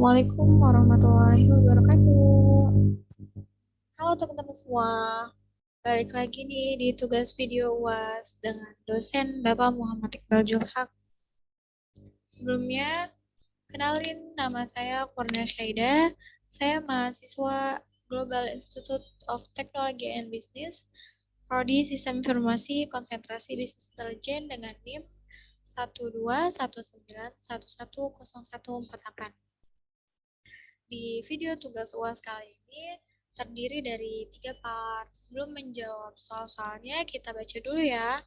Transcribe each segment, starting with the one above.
Assalamualaikum warahmatullahi wabarakatuh. Halo teman-teman semua, balik lagi nih di tugas video UAS dengan dosen Bapak Muhammad Iqbal Julhaq. Sebelumnya, kenalin nama saya Kurnia Syaida. Saya mahasiswa Global Institute of Technology and Business, Prodi Sistem Informasi Konsentrasi Bisnis Intelijen dengan NIM 12191110148. Di video tugas UAS kali ini terdiri dari 3 part. Sebelum menjawab soal-soalnya, kita baca dulu ya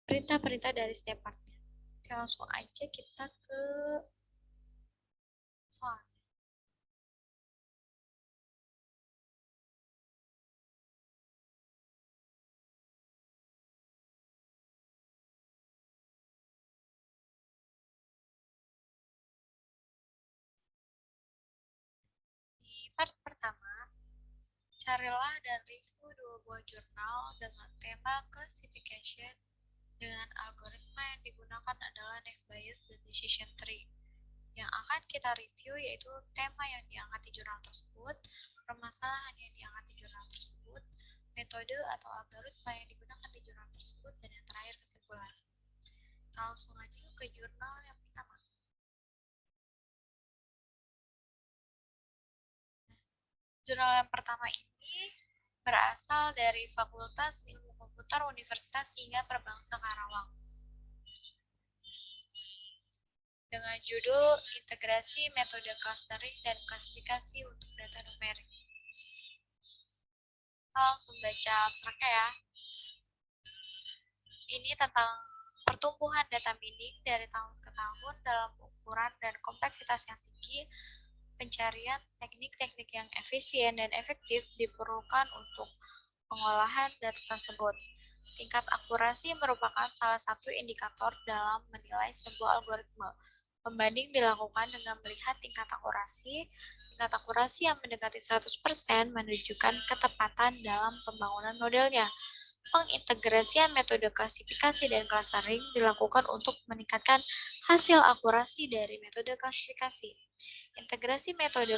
perintah-perintah dari setiap partnya. Oke, langsung aja kita ke soal. Di part pertama, carilah dan review 2 buah jurnal dengan tema classification dengan algoritma yang digunakan adalah naive Bayes dan decision tree. Yang akan kita review yaitu tema yang diangkat di jurnal tersebut, permasalahan yang diangkat di jurnal tersebut, metode atau algoritma yang digunakan di jurnal tersebut, dan yang terakhir kesimpulan. Kita langsung aja ke jurnal yang pertama. Jurnal yang pertama ini berasal dari Fakultas Ilmu Komputer Universitas Singa Perbangsa Karawang dengan judul Integrasi Metode Clustering dan Klasifikasi untuk Data Numerik. Kita langsung baca abstraknya ya. Ini tentang pertumbuhan data mining dari tahun ke tahun dalam ukuran dan kompleksitas yang tinggi. Pencarian teknik-teknik yang efisien dan efektif diperlukan untuk pengolahan data tersebut. Tingkat akurasi merupakan salah satu indikator dalam menilai sebuah algoritma. Pembanding dilakukan dengan melihat tingkat akurasi. Tingkat akurasi yang mendekati 100% menunjukkan ketepatan dalam pembangunan modelnya. Pengintegrasian metode klasifikasi dan clustering dilakukan untuk meningkatkan hasil akurasi dari metode klasifikasi. Integrasi metode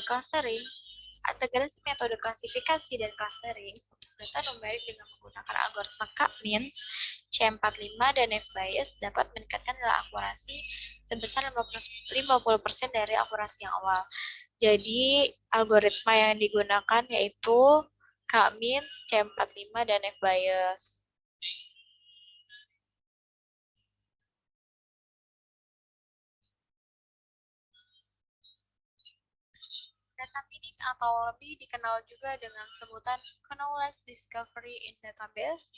klasifikasi dan clustering untuk data numerik dengan menggunakan algoritma K-means, C45, dan naive Bayes dapat meningkatkan nilai akurasi sebesar 50% dari akurasi yang awal. Jadi, algoritma yang digunakan yaitu K-means, C45, dan naive Bayes. Data mining atau lebih dikenal juga dengan sebutan knowledge discovery in database.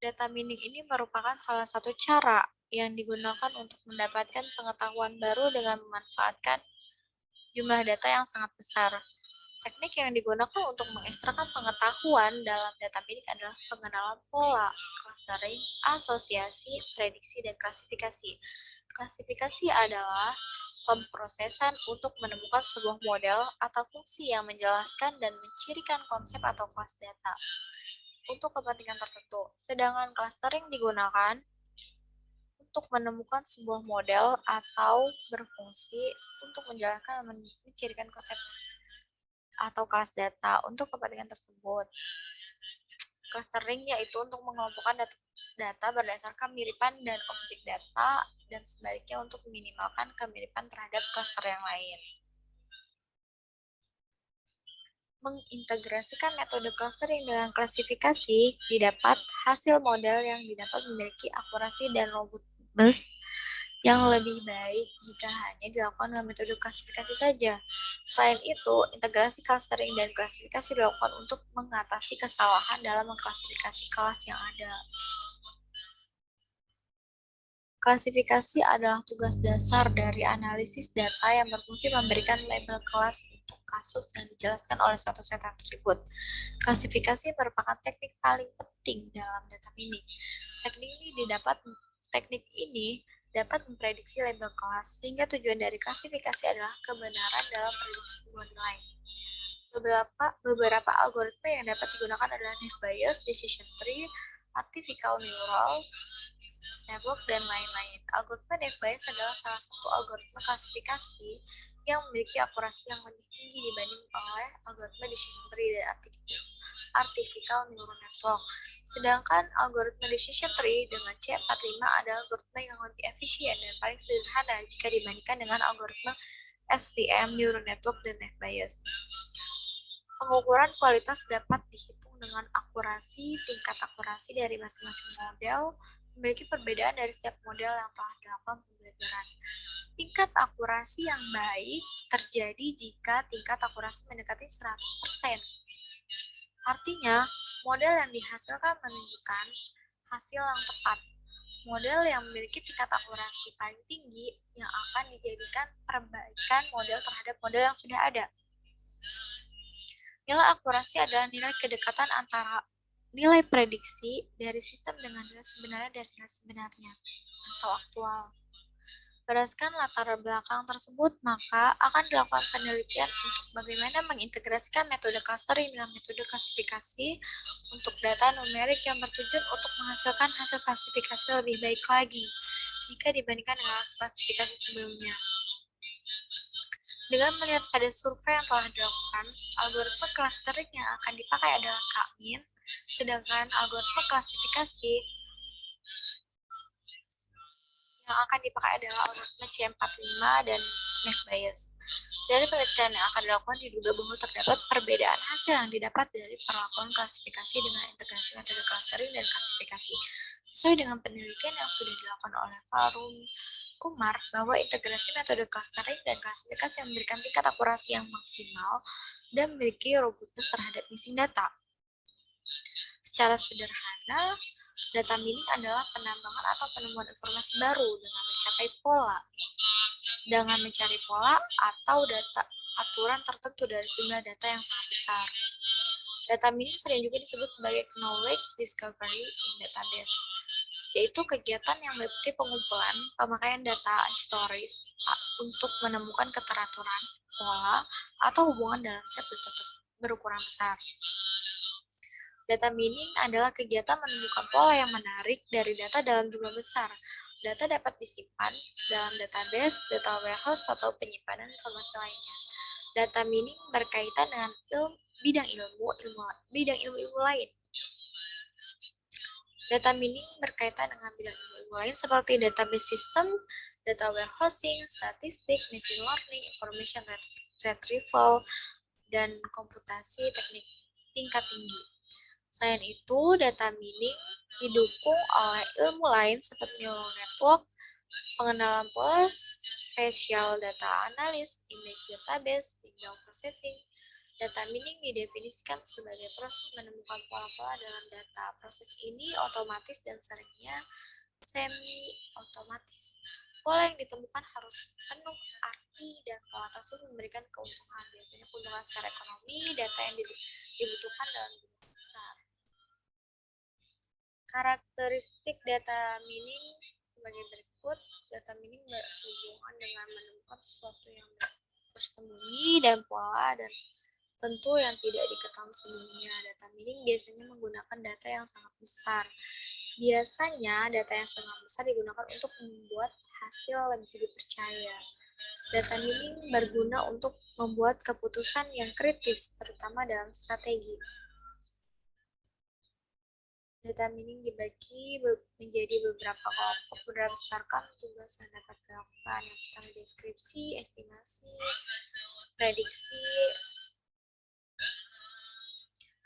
Data mining ini merupakan salah satu cara yang digunakan untuk mendapatkan pengetahuan baru dengan memanfaatkan jumlah data yang sangat besar. Teknik yang digunakan untuk mengekstrakan pengetahuan dalam data mining adalah pengenalan pola, clustering, asosiasi, prediksi, dan klasifikasi. Klasifikasi adalah pemrosesan untuk menemukan sebuah model atau fungsi yang menjelaskan dan mencirikan konsep atau kelas data untuk kepentingan tertentu. Sedangkan clustering digunakan untuk menemukan sebuah model atau berfungsi untuk menjelaskan dan mencirikan konsep atau kelas data untuk kepentingan tersebut. Clustering yaitu untuk mengelompokkan data berdasarkan kemiripan dan objek data dan sebaliknya untuk meminimalkan kemiripan terhadap cluster yang lain. Mengintegrasikan metode clustering dengan klasifikasi didapat hasil model yang didapat memiliki akurasi dan robustness yang lebih baik jika hanya dilakukan dengan metode klasifikasi saja. Selain itu, integrasi clustering dan klasifikasi dilakukan untuk mengatasi kesalahan dalam mengklasifikasi kelas yang ada. Klasifikasi adalah tugas dasar dari analisis data yang berfungsi memberikan label kelas untuk kasus yang dijelaskan oleh suatu set atribut. Klasifikasi merupakan teknik paling penting dalam data mining. Teknik ini dapat memprediksi label kelas, sehingga tujuan dari klasifikasi adalah kebenaran dalam prediksi sebuah nilai. Beberapa algoritma yang dapat digunakan adalah naive Bayes, decision tree, artificial neural, network, dan lain-lain. Algoritma NetBias adalah salah satu algoritma klasifikasi yang memiliki akurasi yang lebih tinggi dibanding oleh algoritma decision tree dan artificial neural network. Sedangkan algoritma decision tree dengan C45 adalah algoritma yang lebih efisien dan paling sederhana jika dibandingkan dengan algoritma SVM, neural network, dan NetBias. Pengukuran kualitas dapat dihitung dengan akurasi. Tingkat akurasi dari masing-masing model memiliki perbedaan dari setiap model yang telah dilakukan pembelajaran. Tingkat akurasi yang baik terjadi jika tingkat akurasi mendekati 100%. Artinya, model yang dihasilkan menunjukkan hasil yang tepat. Model yang memiliki tingkat akurasi paling tinggi yang akan dijadikan perbaikan model terhadap model yang sudah ada. Nilai akurasi adalah nilai kedekatan antara nilai prediksi dari sistem dengan nilai sebenarnya dari nilai sebenarnya atau aktual. Berdasarkan latar belakang tersebut, maka akan dilakukan penelitian untuk bagaimana mengintegrasikan metode clustering dengan metode klasifikasi untuk data numerik yang bertujuan untuk menghasilkan hasil klasifikasi lebih baik lagi jika dibandingkan dengan klasifikasi sebelumnya. Dengan melihat pada survei yang telah dilakukan, algoritma clustering yang akan dipakai adalah K-min, sedangkan algoritma klasifikasi yang akan dipakai adalah algoritma C45 dan NetBias. Dari penelitian yang akan dilakukan diduga bahwa terdapat perbedaan hasil yang didapat dari perlakuan klasifikasi dengan integrasi metode clustering dan klasifikasi. Sesuai dengan penelitian yang sudah dilakukan oleh Farun Kumar bahwa integrasi metode clustering dan klasifikasi memberikan tingkat akurasi yang maksimal dan memiliki robustness terhadap missing data. Secara sederhana, data mining adalah penambangan atau penemuan informasi baru dengan mencapai pola. Dengan mencari pola atau data aturan tertentu dari jumlah data yang sangat besar. Data mining sering juga disebut sebagai knowledge discovery in database, yaitu kegiatan yang meliputi pengumpulan, pemakaian data historis untuk menemukan keteraturan, pola, atau hubungan dalam set data berukuran besar. Data mining adalah kegiatan menemukan pola yang menarik dari data dalam jumlah besar. Data dapat disimpan dalam database, data warehouse, atau penyimpanan informasi lainnya. Data mining berkaitan dengan bidang ilmu lain. Data mining berkaitan dengan bidang ilmu lain seperti database system, data warehousing, statistik, machine learning, information retrieval, dan komputasi teknik tingkat tinggi. Selain itu, data mining didukung oleh ilmu lain seperti neural network, pengenalan pola, spatial data analysis, image database, signal processing. Data mining didefinisikan sebagai proses menemukan pola-pola dalam data. Proses ini otomatis dan seringnya semi-otomatis. Pola yang ditemukan harus penuh arti dan pola tersebut memberikan keuntungan. Biasanya keuntungan secara ekonomi, data yang dibutuhkan dalam jumlah besar. Karakteristik data mining sebagai berikut. Data mining berhubungan dengan menemukan sesuatu yang tersembunyi dan pola dan tentu yang tidak diketahui sebelumnya. Data mining biasanya menggunakan data yang sangat besar. Biasanya data yang sangat besar digunakan untuk membuat hasil lebih dipercaya. Data mining berguna untuk membuat keputusan yang kritis, terutama dalam strategi. Data mining dibagi menjadi beberapa kelompok berdasarkan tugas yang dapat dilakukan. Yang pertama deskripsi, estimasi, prediksi,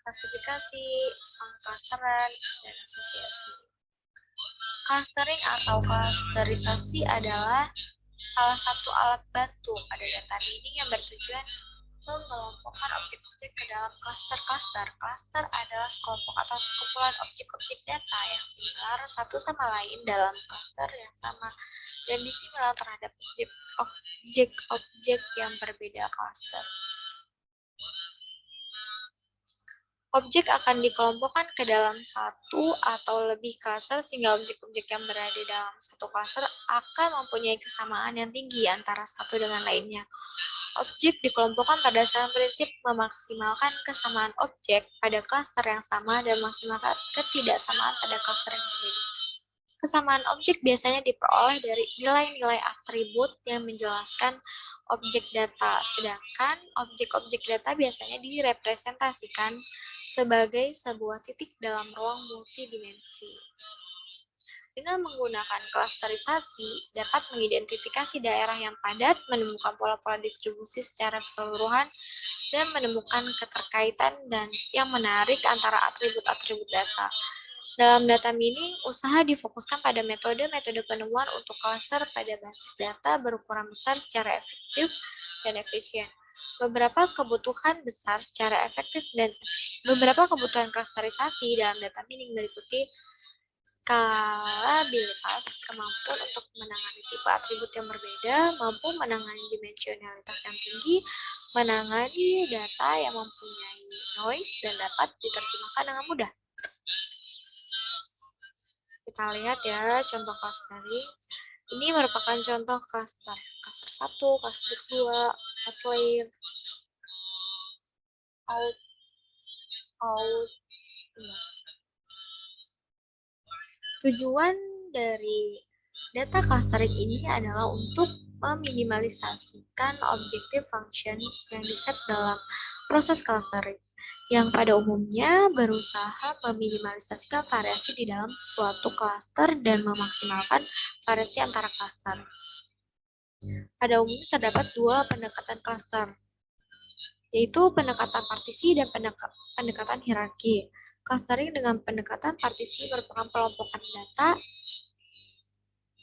klasifikasi, pengklasteran, dan asosiasi. Clustering atau klasterisasi adalah salah satu alat bantu pada data mining yang bertujuan mengelompokkan objek-objek ke dalam klaster-klaster. Klaster adalah sekelompok atau sekumpulan objek-objek data yang similar satu sama lain dalam klaster yang sama dan disimilar terhadap objek-objek yang berbeda klaster. Objek akan dikelompokkan ke dalam satu atau lebih klaster sehingga objek-objek yang berada dalam satu klaster akan mempunyai kesamaan yang tinggi antara satu dengan lainnya. Objek dikelompokkan berdasarkan prinsip memaksimalkan kesamaan objek pada klaster yang sama dan memaksimalkan ketidaksamaan pada klaster yang berbeda. Kesamaan objek biasanya diperoleh dari nilai-nilai atribut yang menjelaskan objek data, sedangkan objek-objek data biasanya direpresentasikan sebagai sebuah titik dalam ruang multidimensi. Dengan menggunakan klasterisasi, dapat mengidentifikasi daerah yang padat, menemukan pola-pola distribusi secara keseluruhan, dan menemukan keterkaitan dan yang menarik antara atribut-atribut data. Dalam data mining, usaha difokuskan pada metode-metode penemuan untuk klaster pada basis data berukuran besar secara efektif dan efisien. Beberapa kebutuhan besar secara efektif dan beberapa kebutuhan klasterisasi dalam data mining meliputi skalabilitas, kemampuan untuk menangani tipe atribut yang berbeda, mampu menangani dimensionalitas yang tinggi, menangani data yang mempunyai noise, dan dapat diterjemahkan dengan mudah. Kita lihat ya contoh clustering. Ini merupakan contoh cluster. Cluster 1, cluster 2, outlier, out. Tujuan dari data clustering ini adalah untuk meminimalisasikan objective function yang diset dalam proses clustering, yang pada umumnya berusaha meminimalisasikan variasi di dalam suatu cluster dan memaksimalkan variasi antara cluster. Pada umumnya terdapat dua pendekatan cluster, yaitu pendekatan partisi dan pendekatan hierarki. Clustering dengan pendekatan partisi merupakan pelompokan data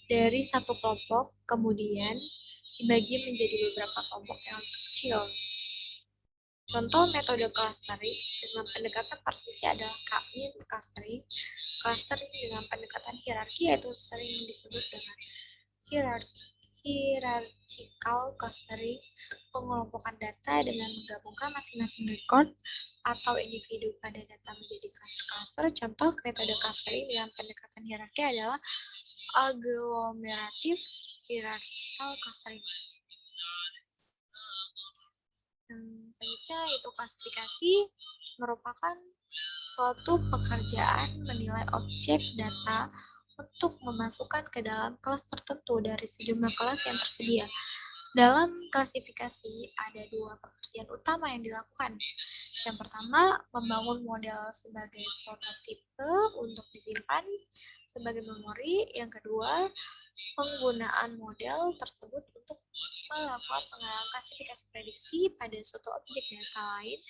dari satu kelompok, kemudian dibagi menjadi beberapa kelompok yang kecil. Contoh metode clustering dengan pendekatan partisi adalah K-mean clustering. Clustering dengan pendekatan hierarki yaitu sering disebut dengan hierarchical clustering, pengelompokan data dengan menggabungkan masing-masing record atau individu pada data menjadi cluster-cluster. Contoh metode clustering dengan pendekatan hierarki adalah agglomerative hierarchical clustering. Yang selanjutnya itu klasifikasi merupakan suatu pekerjaan menilai objek data untuk memasukkan ke dalam kelas tertentu dari sejumlah kelas yang tersedia. Dalam klasifikasi ada dua pekerjaan utama yang dilakukan. Yang pertama, membangun model sebagai prototipe untuk disimpan sebagai memori. Yang kedua, penggunaan model tersebut untuk melakukan pengenalan klasifikasi prediksi pada suatu objek data lain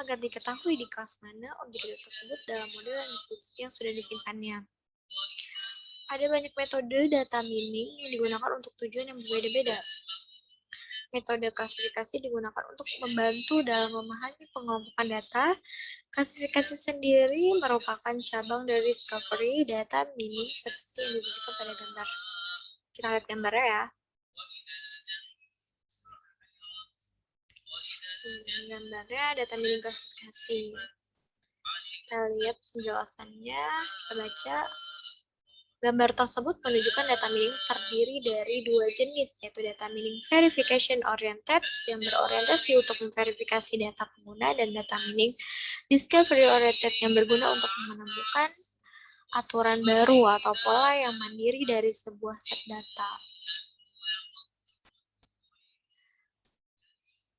agar diketahui di kelas mana objek data tersebut dalam model yang sudah disimpannya. Ada banyak metode data mining yang digunakan untuk tujuan yang berbeda-beda. Metode klasifikasi digunakan untuk membantu dalam memahami pengelompokan data. Klasifikasi sendiri merupakan cabang dari discovery data mining seperti yang ditunjukkan pada gambar. Kita lihat gambarnya ya. Gambarnya data mining klasifikasi. Kita lihat penjelasannya, kita baca. Gambar tersebut menunjukkan data mining terdiri dari dua jenis, yaitu data mining verification oriented yang berorientasi untuk memverifikasi data pengguna dan data mining discovery oriented yang berguna untuk menemukan aturan baru atau pola yang mandiri dari sebuah set data.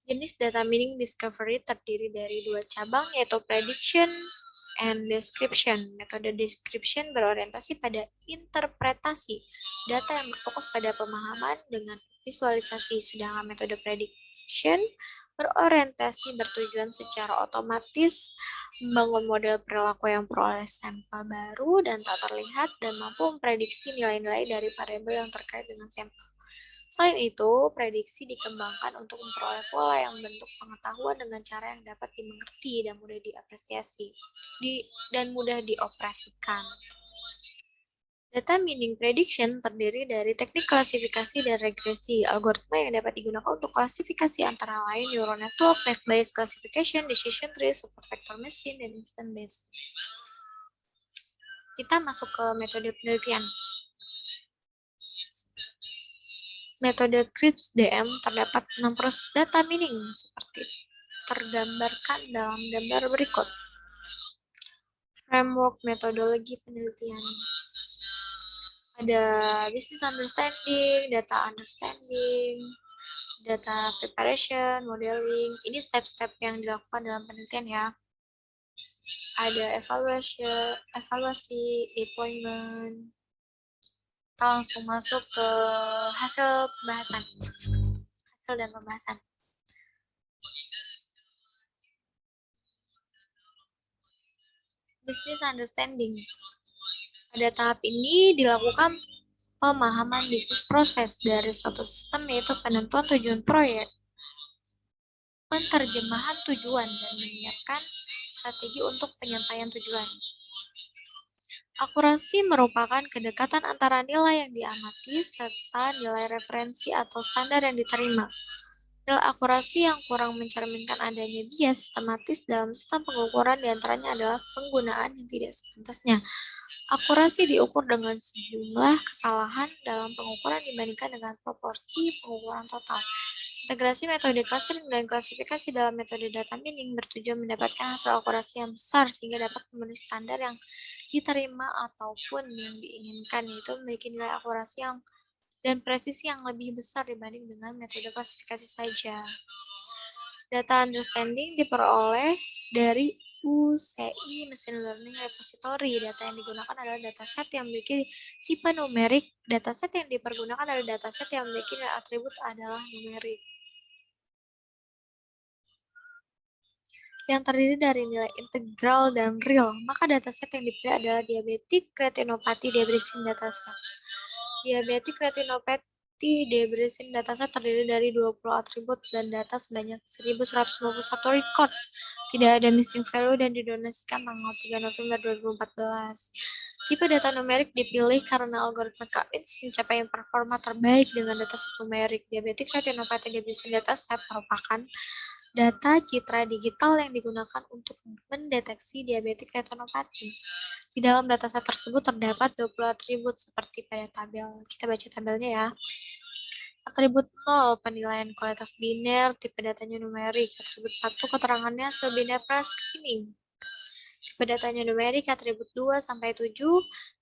Jenis data mining discovery terdiri dari dua cabang, yaitu prediction and description. Metode description berorientasi pada interpretasi data yang berfokus pada pemahaman dengan visualisasi, sedangkan metode prediction berorientasi bertujuan secara otomatis membangun model perilaku yang peroleh sampel baru dan tak terlihat dan mampu memprediksi nilai-nilai dari variabel yang terkait dengan sampel. Selain itu, prediksi dikembangkan untuk memperoleh pola yang bentuk pengetahuan dengan cara yang dapat dimengerti dan mudah diapresiasi dan mudah dioperasikan. Data mining prediction terdiri dari teknik klasifikasi dan regresi. Algoritma yang dapat digunakan untuk klasifikasi antara lain neural network, type-based classification, decision tree, super vector machine, dan instant based. Kita masuk ke metode penelitian. Metode CRISP-DM terdapat 6 proses data mining seperti tergambarkan dalam gambar berikut. Framework metodologi penelitian. Ada business understanding, data understanding, data preparation, modeling. Ini step-step yang dilakukan dalam penelitian ya. Ada evaluasi, deployment. Kita langsung masuk ke hasil pembahasan. Hasil dan pembahasan. Business understanding. Pada tahap ini dilakukan pemahaman bisnis proses dari suatu sistem, yaitu penentuan tujuan proyek, penerjemahan tujuan, dan menyiapkan strategi untuk penyampaian tujuan. Akurasi merupakan kedekatan antara nilai yang diamati serta nilai referensi atau standar yang diterima. Nilai akurasi yang kurang mencerminkan adanya bias sistematis dalam sistem pengukuran diantaranya adalah penggunaan yang tidak sepantasnya. Akurasi diukur dengan sejumlah kesalahan dalam pengukuran dibandingkan dengan proporsi pengukuran total. Integrasi metode clustering dan klasifikasi dalam metode data mining bertujuan mendapatkan hasil akurasi yang besar sehingga dapat memenuhi standar yang diterima ataupun yang diinginkan, yaitu memiliki nilai akurasi yang dan presisi yang lebih besar dibanding dengan metode klasifikasi saja. Data understanding diperoleh dari UCI Machine Learning Repository. Data yang digunakan adalah dataset yang memiliki tipe numerik. Dataset yang dipergunakan adalah dataset yang memiliki nilai atribut adalah numerik. Yang terdiri dari nilai integral dan real, maka dataset yang dipilih adalah diabetic retinopathy Debrecen dataset. Diabetic retinopathy Debrecen dataset terdiri dari 20 atribut dan data sebanyak 1151 record. Tidak ada missing value dan didonasikan tanggal 3 November 2014. Tipe data numerik dipilih karena algoritma K-means mencapai performa terbaik dengan dataset numerik. Diabetic retinopathy Debrecen dataset merupakan data citra digital yang digunakan untuk mendeteksi diabetik retinopati. Di dalam dataset tersebut terdapat 20 atribut seperti pada tabel. Kita baca tabelnya ya. Atribut 0, penilaian kualitas biner, tipe datanya numerik. Atribut 1, keterangannya hasil biner screening. Tipe datanya numerik. Atribut 2 sampai 7,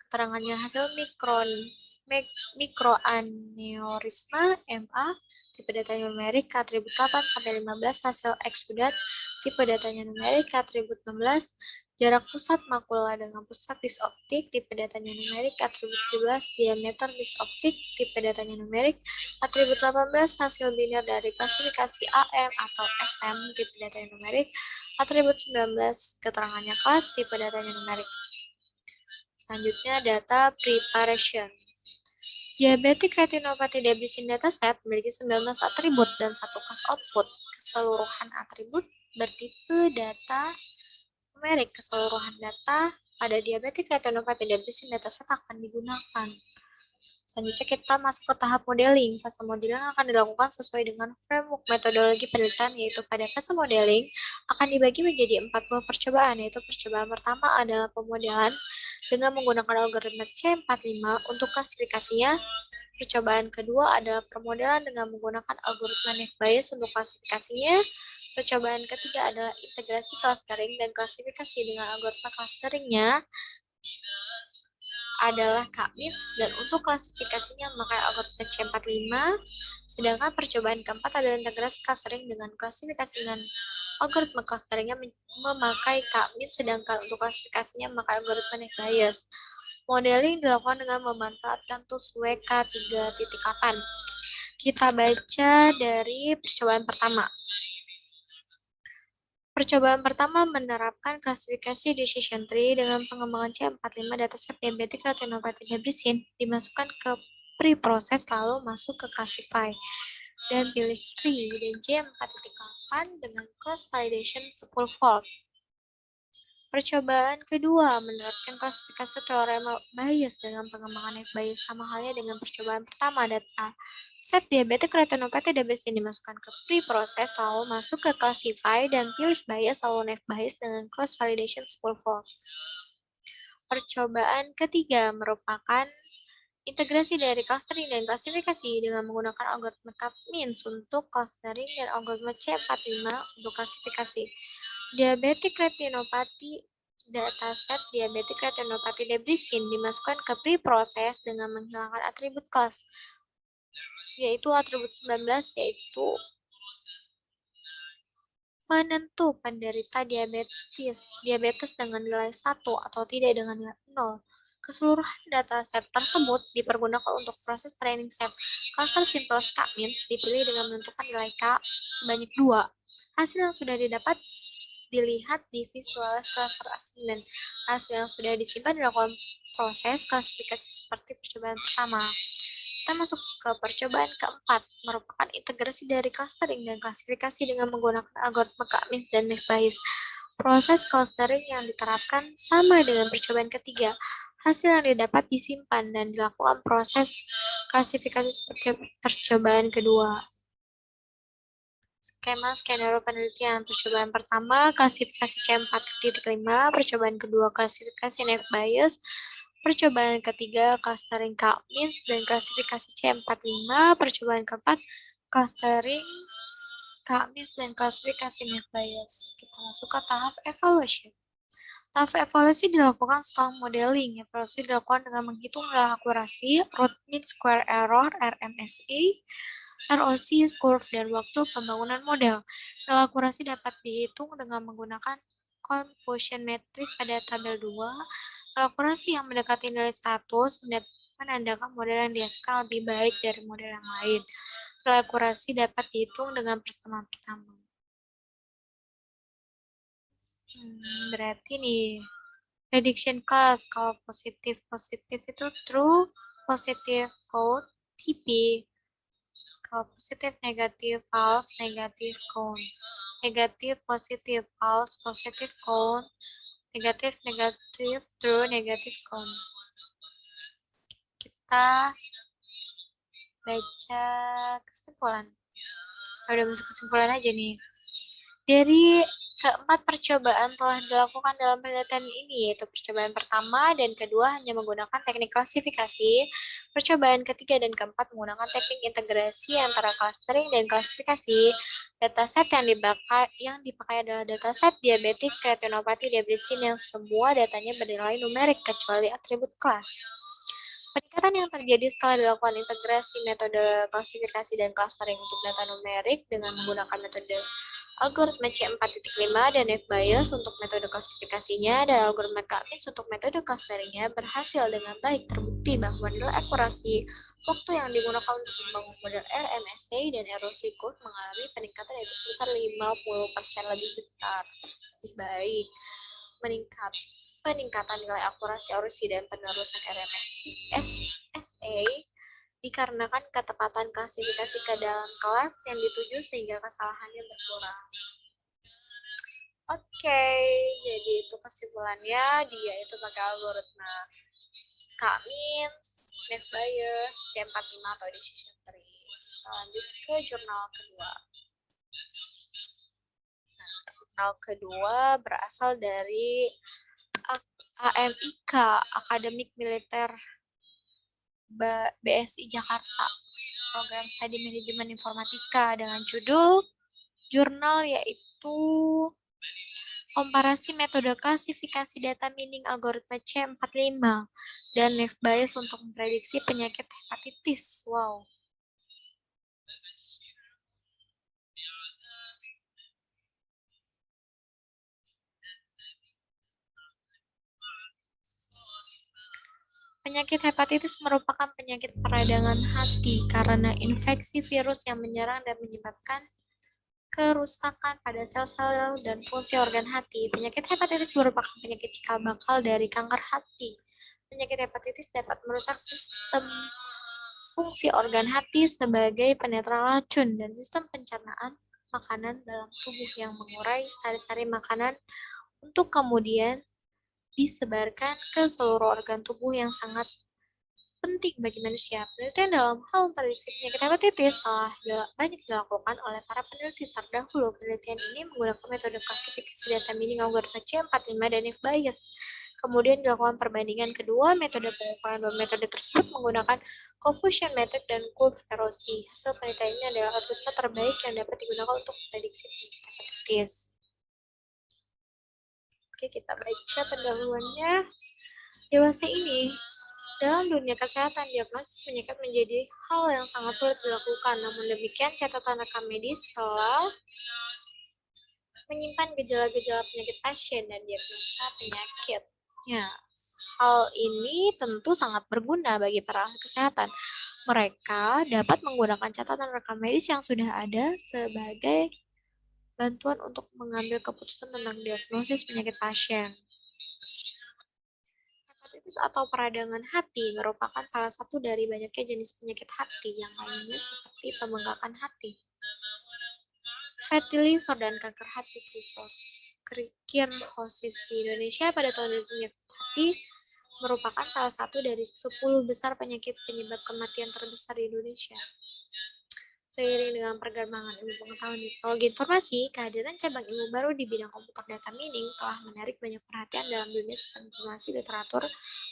keterangannya hasil mikroaneurisma MA. Tipe datanya numerik. Atribut 8 sampai 15, hasil eksudat. Tipe datanya numerik. Atribut 16, jarak pusat makula dengan pusat disoptik. Tipe datanya numerik. Atribut 17, diameter disoptik. Tipe datanya numerik. Atribut 18, hasil biner dari klasifikasi AM atau FM. Tipe datanya numerik. Atribut 19, keterangannya kelas. Tipe datanya numerik. Selanjutnya data preparation. Diabetic retinopathy Debrecen dataset memiliki 19 atribut dan 1 class output. Keseluruhan atribut bertipe data numerik. Keseluruhan data pada diabetic retinopathy Debrecen dataset akan digunakan. Selanjutnya kita masuk ke tahap modeling. Fase modeling akan dilakukan sesuai dengan framework metodologi penelitian, yaitu pada fase modeling akan dibagi menjadi 4 buah percobaan, yaitu percobaan pertama adalah pemodelan dengan menggunakan algoritma C45 untuk klasifikasinya. Percobaan kedua adalah permodelan dengan menggunakan algoritma Naive Bayes untuk klasifikasinya. Percobaan ketiga adalah integrasi clustering dan klasifikasi dengan algoritma clusteringnya adalah K-means, dan untuk klasifikasinya memakai algoritma C45. Sedangkan percobaan keempat adalah integrasi clustering dengan klasifikasi dengan algoritma clusteringnya memakai K-means, sedangkan untuk klasifikasinya memakai algoritma Naive Bayes. Modeling dilakukan dengan memanfaatkan tools WK3.8. Kita baca dari percobaan pertama. Percobaan pertama menerapkan klasifikasi decision tree dengan pengembangan C45 dataset diabetic retinopathy Debrecen dimasukkan ke pre-process lalu masuk ke classify dan pilih tree dan C4.8 dengan cross validation 10 fold. Percobaan kedua menerapkan klasifikasi teorema Bayes dengan pengembangan Naive Bayes, sama halnya dengan percobaan pertama. Data set diabetic retinopathy Debrecen dimasukkan ke pre-process lalu masuk ke classify dan pilih Bayes lalu Naive Bayes dengan cross validation 10 fold. Percobaan ketiga merupakan integrasi dari clustering dan klasifikasi dengan menggunakan algoritma K-means untuk clustering dan algoritma C45 untuk klasifikasi. Diabetic retinopathy dataset diabetic retinopathy Debrecen dimasukkan ke preproses dengan menghilangkan atribut kelas, yaitu atribut 19, yaitu penentu penderita diabetes dengan nilai 1 atau tidak dengan nilai 0. Keseluruhan dataset tersebut dipergunakan untuk proses training set. Cluster simple K-means dipilih dengan menentukan nilai K sebanyak 2. Hasil yang sudah didapat dilihat di visualis cluster assignment. Hasil yang sudah disimpan dilakukan proses klasifikasi seperti percobaan pertama. Kita masuk ke percobaan keempat, merupakan integrasi dari clustering dan klasifikasi dengan menggunakan algoritma K-means dan McBayes. Proses clustering yang diterapkan sama dengan percobaan ketiga. Hasil yang didapat disimpan dan dilakukan proses klasifikasi seperti percobaan kedua. Skema skenario penelitian. Percobaan pertama, klasifikasi C4.5, percobaan kedua, klasifikasi McBayes, percobaan ketiga, clustering K-means dan klasifikasi C45, percobaan keempat, clustering K-means dan klasifikasi McBayes. Kita masuk ke tahap evaluation. Tahap evaluasi dilakukan setelah modeling. Evaluasi dilakukan dengan menghitung nilai akurasi, root mean square error, RMSE, ROC, curve, dan waktu pembangunan model. Nilai akurasi dapat dihitung dengan menggunakan confusion metric pada tabel 2. Nilai akurasi yang mendekati nilai 100 menandakan model yang dihasilkan lebih baik dari model yang lain. Nilai akurasi dapat dihitung dengan persamaan pertama. Berarti nih, prediction class, kalau positif itu true, positif count, TP. Kalau positif, negatif, false, negatif, count. Negatif, positif, false, positif, count. Negatif, negatif, true, negatif, count. Kita baca kesimpulan. Udah masuk kesimpulan aja nih. Dari keempat percobaan telah dilakukan dalam penelitian ini, yaitu percobaan pertama dan kedua hanya menggunakan teknik klasifikasi, percobaan ketiga dan keempat menggunakan teknik integrasi antara clustering dan klasifikasi. Dataset yang dipakai adalah dataset diabetic retinopathy Debrecen yang semua datanya bernilai numerik kecuali atribut kelas. Peningkatan yang terjadi setelah dilakukan integrasi metode klasifikasi dan clustering untuk data numerik dengan menggunakan metode algoritma C4.5 dan McBayes untuk metode klasifikasinya dan algoritma K-means untuk metode clusteringnya berhasil dengan baik. Terbukti bahwa nilai akurasi waktu yang digunakan untuk membangun model RMSE dan ROC curve mengalami peningkatan yaitu sebesar 50% lebih besar. Lebih baik. Peningkatan nilai akurasi ROC dan penerusan RMSE dikarenakan ketepatan klasifikasi ke dalam kelas yang dituju sehingga kesalahannya berkurang. Oke, jadi itu kesimpulannya. Dia itu pakai algoritma K-means, McBayes, C45 atau decision tree. Kita lanjut ke jurnal kedua. Nah, jurnal kedua berasal dari AMIK, Akademik Militer BSI Jakarta, program studi manajemen informatika dengan judul jurnal yaitu komparasi metode klasifikasi data meaning algoritma C45 dan McBayes untuk memprediksi penyakit hepatitis. Wow. Penyakit hepatitis merupakan penyakit peradangan hati karena infeksi virus yang menyerang dan menyebabkan kerusakan pada sel-sel dan fungsi organ hati. Penyakit hepatitis merupakan penyakit cikal bakal dari kanker hati. Penyakit hepatitis dapat merusak sistem fungsi organ hati sebagai penetral racun dan sistem pencernaan makanan dalam tubuh yang mengurai sari-sari makanan untuk kemudian disebarkan ke seluruh organ tubuh yang sangat penting bagi manusia. Penelitian dalam hal prediksi penyakit hepatitis telah banyak dilakukan oleh para peneliti terdahulu. Penelitian ini menggunakan metode klasifikasi data meaning algoritma C45 dan McBayes. Kemudian dilakukan perbandingan kedua metode pengukuran dua metode tersebut menggunakan confusion metric dan curve erosi. Hasil penelitian ini adalah algoritma terbaik yang dapat digunakan untuk prediksi penyakit hepatitis. Oke, kita baca pendahuluannya. Dewasa ini, dalam dunia kesehatan, diagnosis penyakit menjadi hal yang sangat sulit dilakukan. Namun demikian, catatan rekam medis telah menyimpan gejala-gejala penyakit pasien dan diagnosa penyakitnya. Hal ini tentu sangat berguna bagi para ahli kesehatan. Mereka dapat menggunakan catatan rekam medis yang sudah ada sebagai bantuan untuk mengambil keputusan tentang diagnosis penyakit pasien. Hepatitis atau peradangan hati merupakan salah satu dari banyaknya jenis penyakit hati yang lainnya seperti pembengkakan hati, fatty liver, dan kanker hati cirrhosis. Di Indonesia pada tahun 2000 penyakit hati merupakan salah satu dari 10 besar penyakit penyebab kematian terbesar di Indonesia. Seiring dengan perkembangan ilmu pengetahuan dan teknologi informasi, kehadiran cabang ilmu baru di bidang komputer data mining telah menarik banyak perhatian dalam dunia sistem informasi. Literatur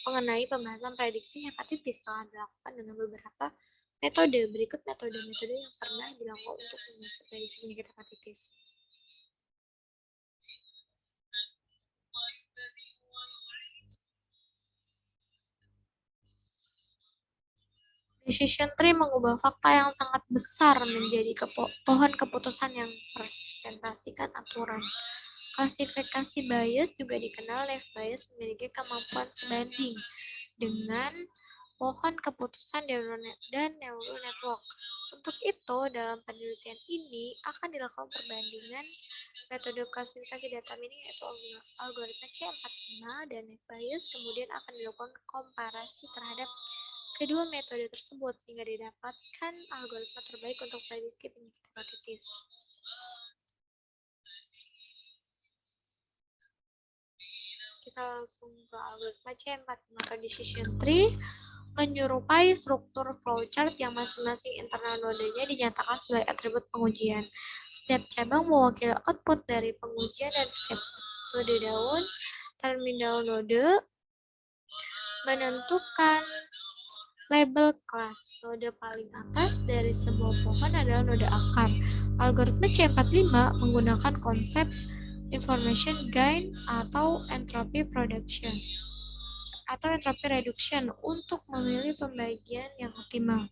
mengenai pembahasan prediksi hepatitis telah dilakukan dengan beberapa metode. Berikut metode-metode yang pernah dilakukan untuk membaca prediksi penyakit hepatitis. Decision tree mengubah fakta yang sangat besar menjadi pohon keputusan yang merepresentasikan aturan. Klasifikasi bias juga dikenal. Naive Bayes memiliki kemampuan sebanding dengan pohon keputusan dan neural network. Untuk itu, dalam penelitian ini akan dilakukan perbandingan metode klasifikasi data mining yaitu algoritma C45 dan Naive Bayes, kemudian akan dilakukan komparasi terhadap kedua metode tersebut sehingga didapatkan algoritma terbaik untuk prediksi penyakit hepatitis. Kita langsung ke algoritma C45 atau decision tree, menyerupai struktur flowchart yang masing-masing internal nodenya dinyatakan sebagai atribut pengujian. Setiap cabang mewakili output dari pengujian dan setiap node daun, terminal node, menentukan label kelas. Node paling atas dari sebuah pohon adalah node akar. Algoritma C45 menggunakan konsep information gain atau entropy reduction untuk memilih pembagian yang optimal.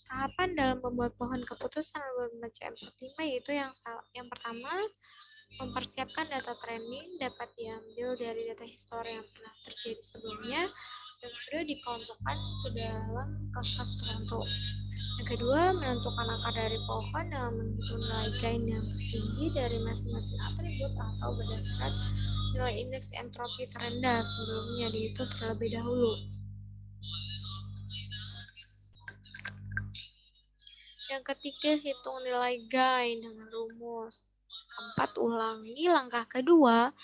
Tahapan dalam membuat pohon keputusan algoritma C45 yaitu yang pertama, mempersiapkan data training dapat diambil dari data histori yang pernah terjadi sebelumnya dan sudah dikelompokkan ke dalam kelas-kelas tertentu. Yang kedua, menentukan akar dari pohon dengan menghitung nilai gain yang tertinggi dari masing-masing atribut atau berdasarkan nilai indeks entropi terendah sebelumnya dihitung terlebih dahulu. Yang ketiga, hitung nilai gain dengan rumus. Keempat, ulangi langkah kedua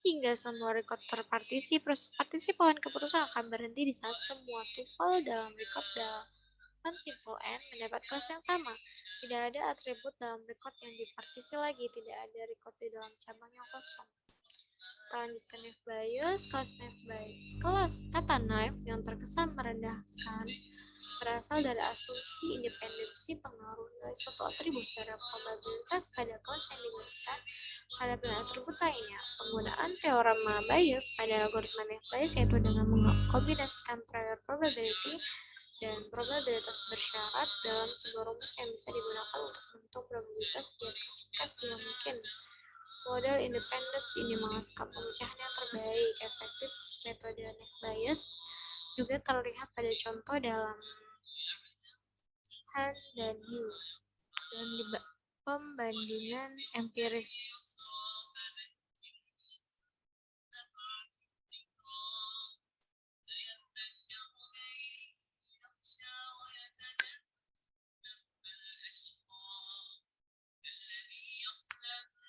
hingga semua record terpartisi. Proses partisi pohon keputusan akan berhenti di saat semua tuple dalam record dalam simple n mendapat kelas yang sama. Tidak ada atribut dalam record yang dipartisi lagi. Tidak ada record di dalam cabang yang kosong. Kita lanjutkan Naive Bayes. Kelas kata naive yang terkesan merendahkan berasal dari asumsi independensi pengaruh nilai suatu atribut pada probabilitas pada kelas yang digunakan terhadap nilai atribut lainnya. Penggunaan teorema Bayes pada algoritma Naive Bayes yaitu dengan mengkombinasikan prior probability dan probabilitas bersyarat dalam sebuah rumus yang bisa digunakan untuk menghitung probabilitas biar klasifikasi yang mungkin. Model independence ini menghasilkan pemecahan yang terbaik. Efektif metode Naive Bayes juga terlihat pada contoh dalam Han dan Yu dan pembandingan empiris.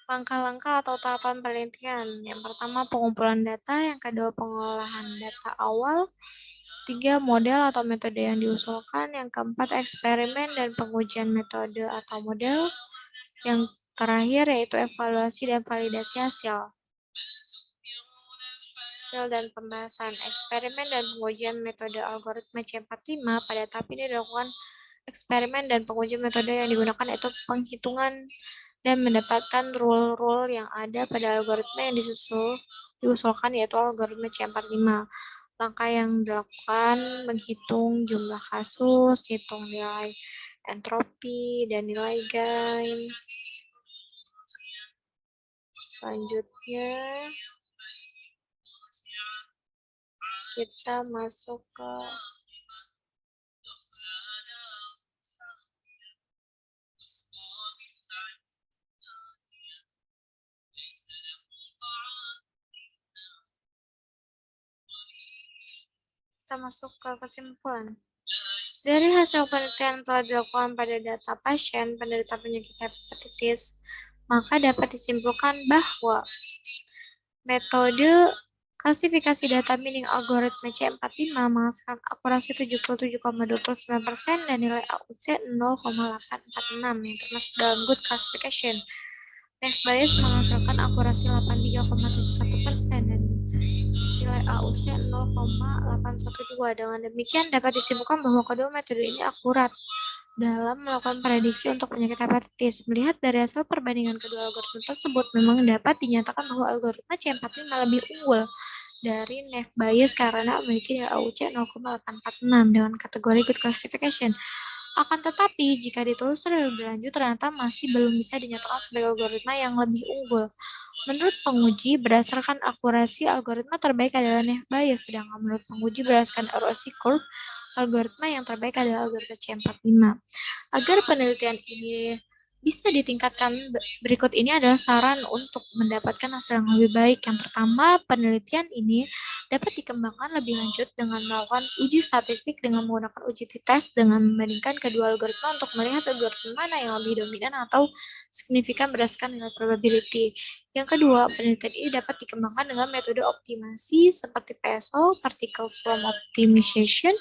Langkah-langkah atau tahapan penelitian. Yang pertama, pengumpulan data. Yang kedua, pengolahan data awal. Tiga, model atau metode yang diusulkan. Yang keempat, eksperimen dan pengujian metode atau model. Yang terakhir yaitu evaluasi dan validasi hasil. Hasil dan pembahasan eksperimen dan pengujian metode algoritma C45 pada tahap ini dilakukan eksperimen dan pengujian metode yang digunakan yaitu penghitungan dan mendapatkan rule-rule yang ada pada algoritma yang diusulkan yaitu algoritma C45. Langkah yang dilakukan menghitung jumlah kasus, hitung nilai entropi, dan nilai gain. Selanjutnya, kita masuk ke kesimpulan. Dari hasil penelitian yang telah dilakukan pada data pasien penderita penyakit hepatitis, maka dapat disimpulkan bahwa metode klasifikasi data mining algoritma C45 menghasilkan akurasi 77,29% dan nilai AUC 0,846 yang termasuk dalam good classification. Naive Bayes menghasilkan akurasi 83,71% dan nilai AUC 0,812. Dengan demikian dapat disimpulkan bahwa kedua metode ini akurat dalam melakukan prediksi untuk penyakit hepatitis. Melihat dari hasil perbandingan kedua algoritma tersebut, memang dapat dinyatakan bahwa algoritma C45 lebih unggul dari Naive Bayes karena memiliki nilai AUC 0,846 dengan kategori good classification. Akan tetapi, jika ditelusuri lebih lanjut, ternyata masih belum bisa dinyatakan sebagai algoritma yang lebih unggul. Menurut penguji, berdasarkan akurasi, algoritma terbaik adalah Naive Bayes, sedangkan menurut penguji berdasarkan ROC curve, algoritma yang terbaik adalah algoritma C45. Agar penelitian ini bisa ditingkatkan, berikut ini adalah saran untuk mendapatkan hasil yang lebih baik. Yang pertama, penelitian ini dapat dikembangkan lebih lanjut dengan melakukan uji statistik dengan menggunakan uji t-test dengan membandingkan kedua algoritma untuk melihat algoritma mana yang lebih dominan atau signifikan berdasarkan nilai probability. Yang kedua, penelitian ini dapat dikembangkan dengan metode optimasi seperti PSO, Particle Swarm Optimization,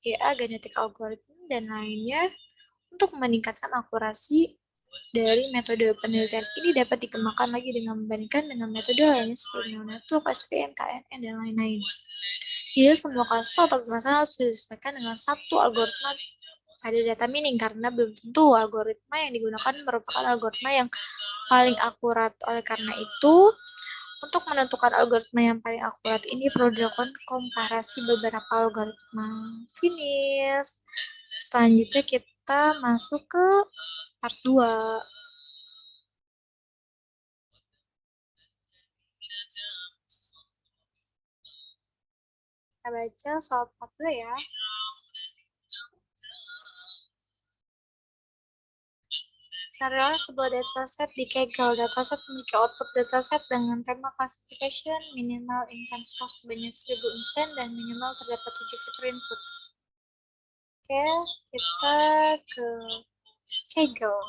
GA, Genetic Algorithm, dan lainnya. Untuk meningkatkan akurasi dari metode penelitian ini dapat dikembangkan lagi dengan membandingkan dengan metode lainnya seperti neural network, SVM, KNN, dan lain-lain. Tidak semua kasus atau permasalahan harus diselesaikan dengan satu algoritma pada data mining karena belum tentu algoritma yang digunakan merupakan algoritma yang paling akurat. Oleh karena itu, untuk menentukan algoritma yang paling akurat ini perlu dilakukan komparasi beberapa algoritma. Finish. Selanjutnya kita masuk ke part 2. Kita baca soal part 2 ya. Carilah sebuah dataset di Kaggle. Dataset memiliki output dataset dengan tema classification, minimal intent source sebanyak 1000 instan, dan minimal terdapat 7 fitur input. Oke, kita ke Kaggle.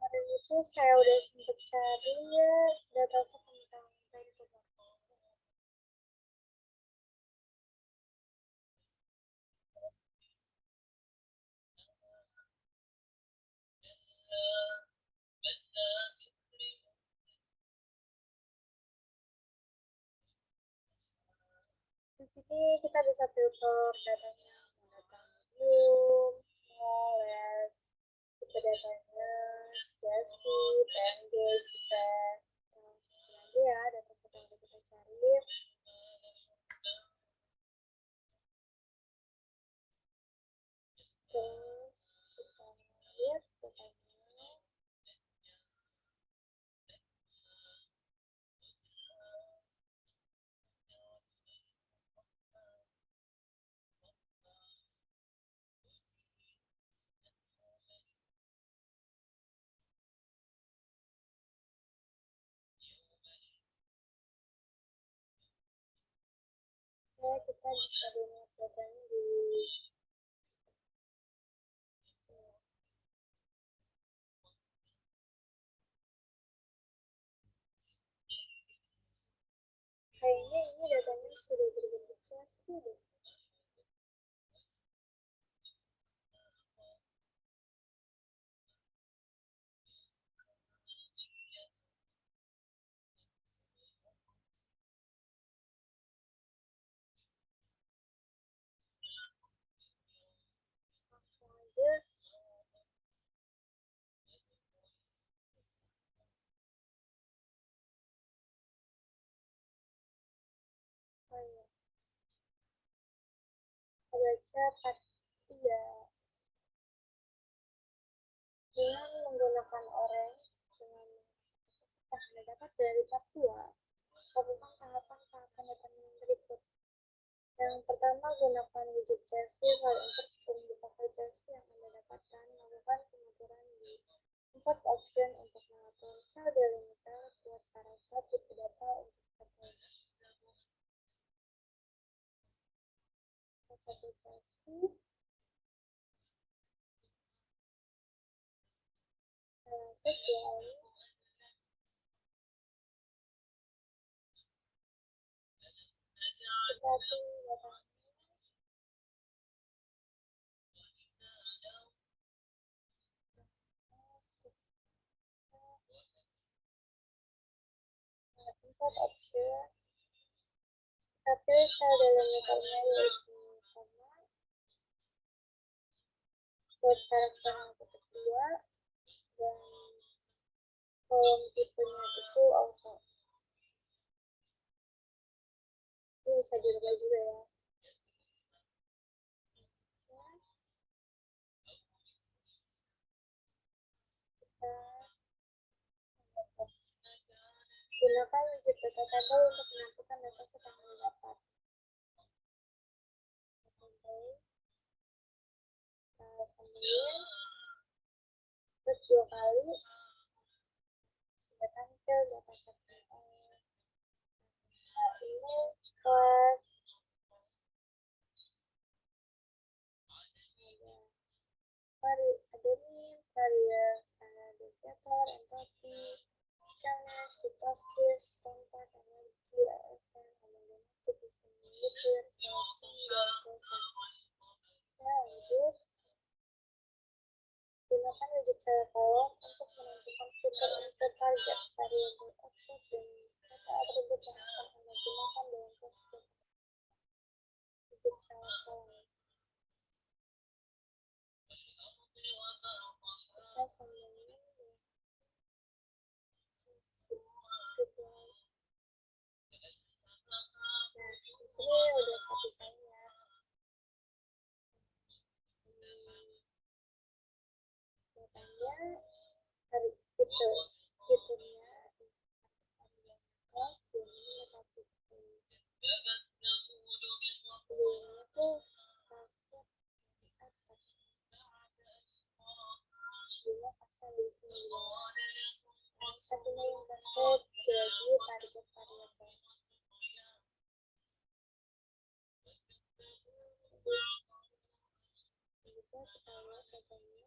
Kemarin itu saya udah sempat cari ya dataset tentang di sini kita bisa filter datanya data medium, small, large, tipe datanya, CSV, PNG, JPEG, nanti ya dataset yang kita cari. Terus kita lihat datanya. Ya, kita bisa lihat datanya di sini. Baca part 3 dengan menggunakan orange dengan Anda dapat dari part 2 lakukan tahapan-tahapan yang berikut. Yang pertama, gunakan widget CSV file untuk membuka file CSV yang Anda dapatkan. Lakukan pengaturan di import option untuk mengatur cell delimiter, buat syarat tipe data untuk satu CSV. Kecuali kita tunggu import option, tapi sel delimiternya yaitu koma, buat karakter yang kedua, dan kolom tipenya itu auto. Ini bisa dirubah juga ya. Gunakan widget data table untuk menentukan data set yang didapat. Sambungin terus 2 kali sudah tampil data set image class ada name, variance, deviator, entropy, stillness, kurtosis, contact, energy, ASN, homogeneity, distributed, searching, dan closing. Ya, lanjut. Gunakan widget cell column untuk menentukan fitur insert target, variable output, dan data atribut yang akan Anda gunakan dalam proses widget cell column. Kita sambungin ini udah selesainya. Datanya hari itu fiturnya plus ini tapi sebelumnya tuh paket di atas sebelumnya pasal di sini satunya yang terset jadi target variabel. Kita lihat datanya.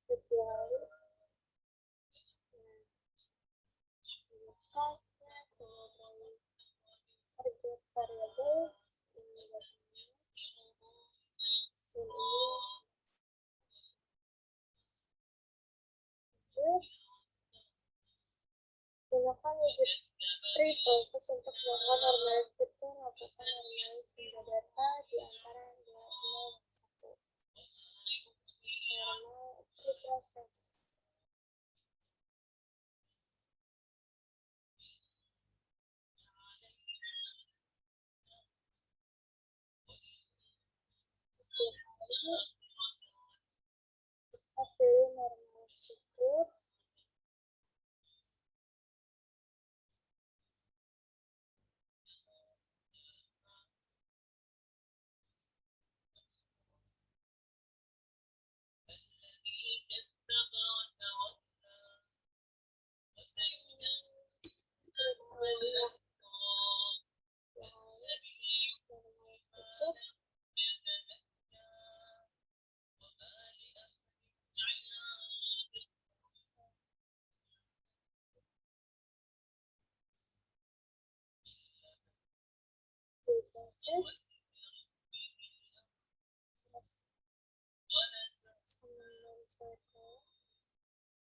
Kecuali kasnya sebagai target variabel ini datanya ini gunakan widget tree process untuk melakukan normalize fitur lakukan normalize hingga data di antara 0 dan 1 normal tree process. Kita pilih normalize fitur Terus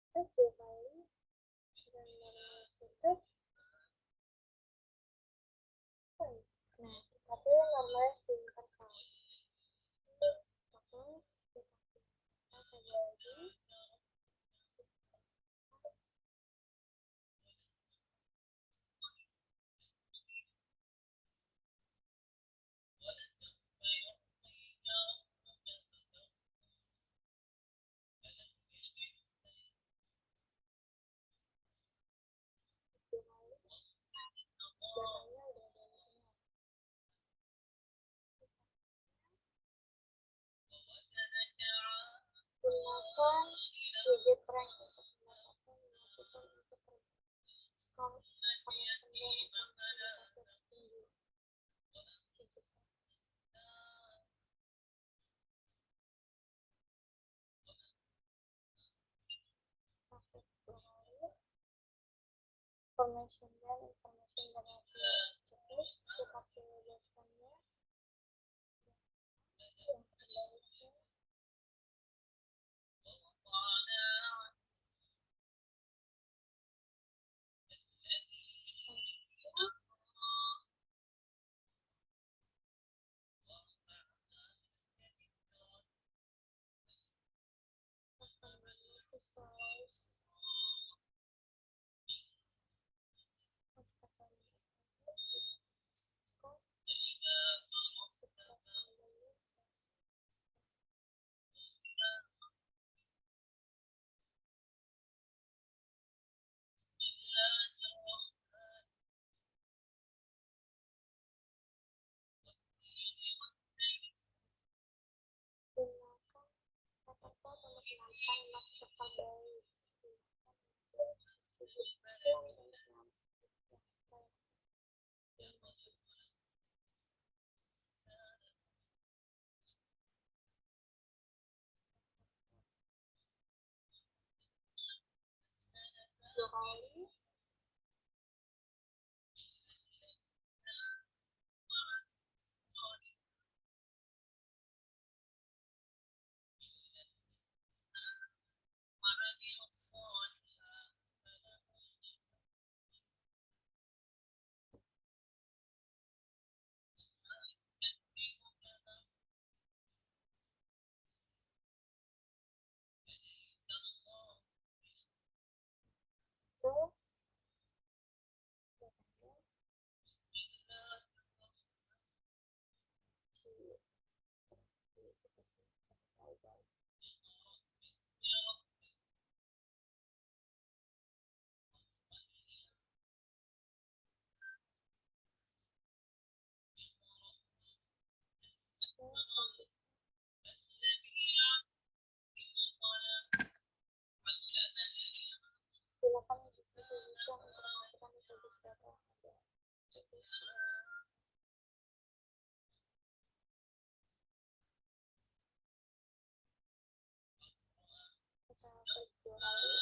terus 2 kali dan normal sudut. Nah, kita pilih normalize di interval. Terus kita coba lagi. Gunakan widget rank untuk mendapatkan masukan untuk skor information dan informasi tinggi. Information dan informasi berhasil checklist kita pilih dasarnya yang terbaiknya. Visualize gunakan kata-kata untuk menantang makna terbaik. Dua kali. So, gunakan distribution untuk mengatakan distribusi data yang ada. Kita klik 2 kali.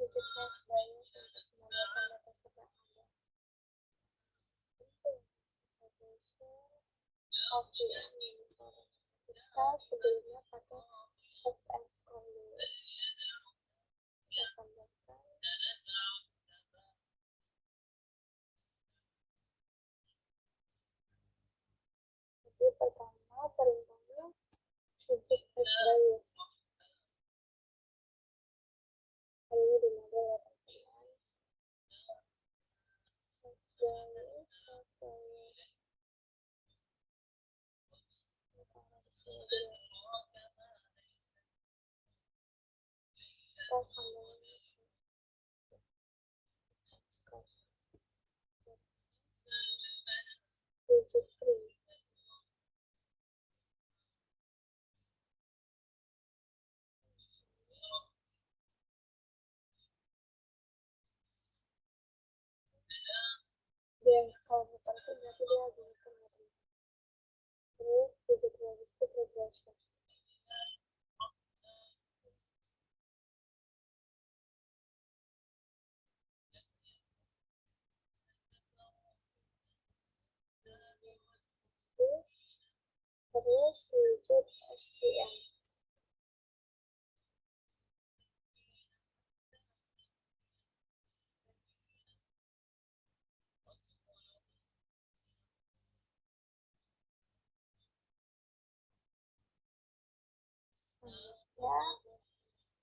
Widget rank bias untuk menambahkan data set yang ada. SVM uniform. Kita sebelumnya pakai XM score dulu. Kita sambungkan. Jadi pertama perintahnya widget rank bias. Kali ini di model ya teman-teman. Bias, bias. Kita taruh di sini dulu. Kita sambungkan. dia kalau muter itu berarti dia lagi muter. Terus digit logistik regression. Terus digit SPM. Ya,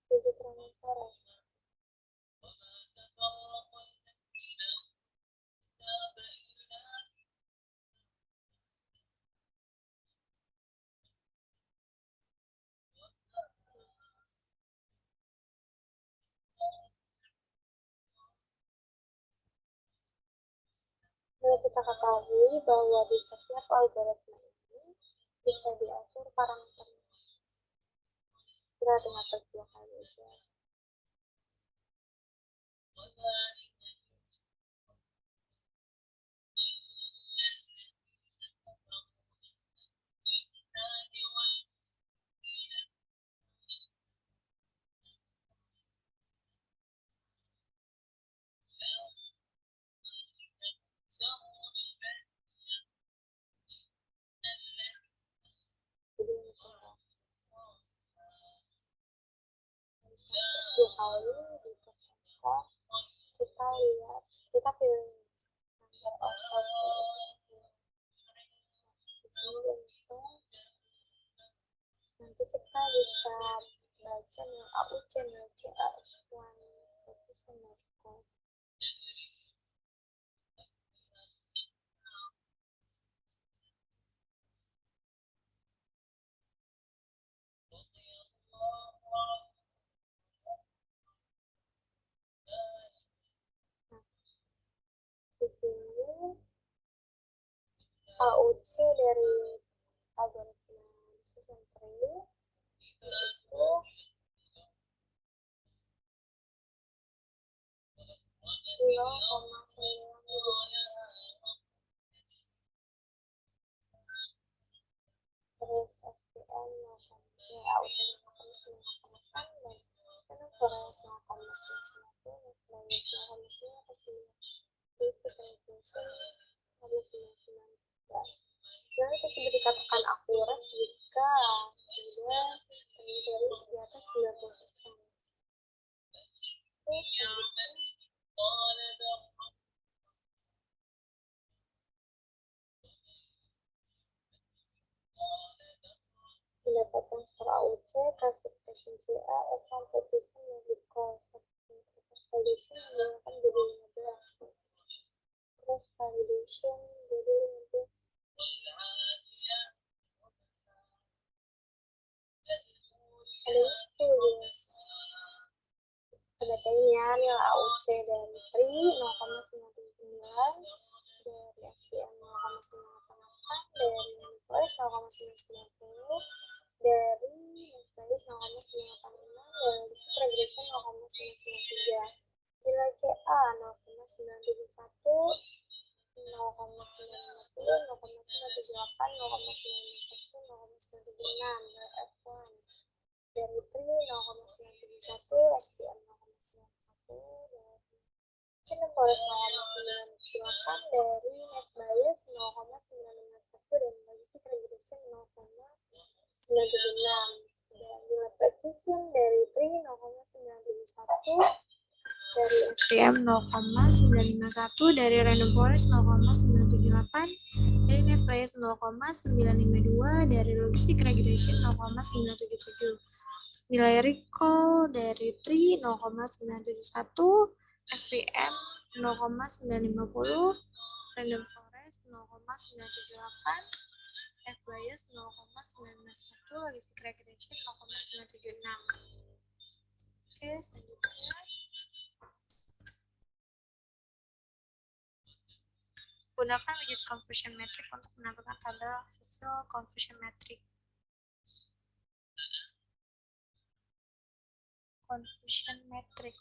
digit random forest. Lalu kita ketahui bahwa di setiap algoritma ini bisa diatur parameternya. Kita dengan klik 2 kali aja. Jadi ini dua kali di tes ekspor, kita lihat, kita pilih number of host di sini untuk nanti kita bisa baca nilai AUC, nilai CA, F1, position, score. Di sini AUC dari algoritma decision tree itu 0,9. Terus SPM 0,9, AUC 0,9,8 dan random forest 0,990, minus 0,9 basic regression 0,9. Yang tersebut dikatakan akurat jika sudah lebih dari di atas 90%. Terus selanjutnya mendapatkan skor AUC, classification CA, F1 position, medical solution menggunakan jadi 15. Terus validation jadi 15. Ada 10 baca ini ya, nilai AUC dari TRI 0,99, dari SPM 0,988, dari Universe 0,990, dari Netbase 0,986, dan Regression 0,993. Nilai CA 0,971, 0,950, 0,978, 0,951, 0,976, dari F1. Dari TRI 0,971, SPM 0,91, dari Universe 0,978, dari Netbias 0,951, dan Logistic Regression 0,976. Dan nilai precision dari TRI 0,971, dari SPM 0,951, dari Random Forest 0,978, dari Netbias 0,952, dari Logistic Regression 0,977. Nilai recall dari TRI 0,971, SVM 0,950, Random Forest 0,978, F-bias 0,951, Logistic Regression 0,976. Oke, selanjutnya gunakan widget conversion metric untuk menampilkan tabel hasil conversion metric. Conversion metric.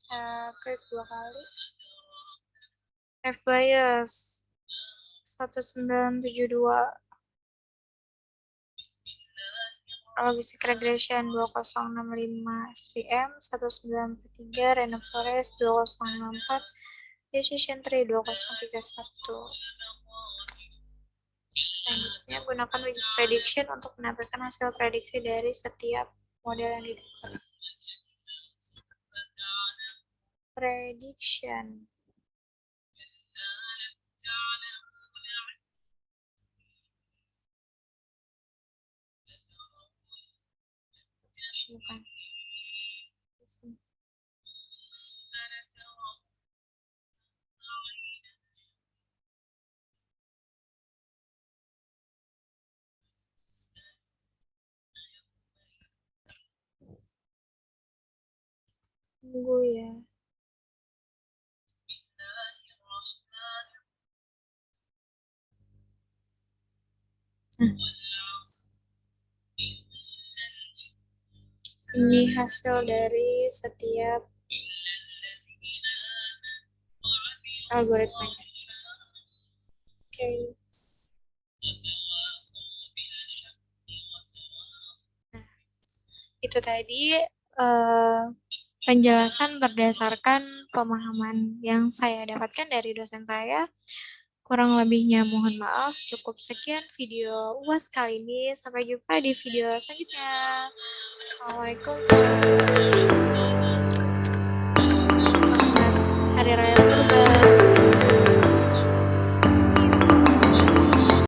Saya klik 2 kali. Ref bias 1972. Logistic regression 2065, SVM 1943, Random Forest 2054, Decision Tree 2031. Selanjutnya, gunakan widget prediction untuk menampilkan hasil prediksi dari setiap model yang didapat. Prediction. Bukan. Tunggu ya. Ini hasil dari setiap algoritmanya. Oke. Nah, itu tadi penjelasan berdasarkan pemahaman yang saya dapatkan dari dosen saya. Kurang lebihnya mohon maaf. Cukup sekian video UAS kali ini. Sampai jumpa di video selanjutnya. Assalamualaikum. Selamat Hari Raya Kurban.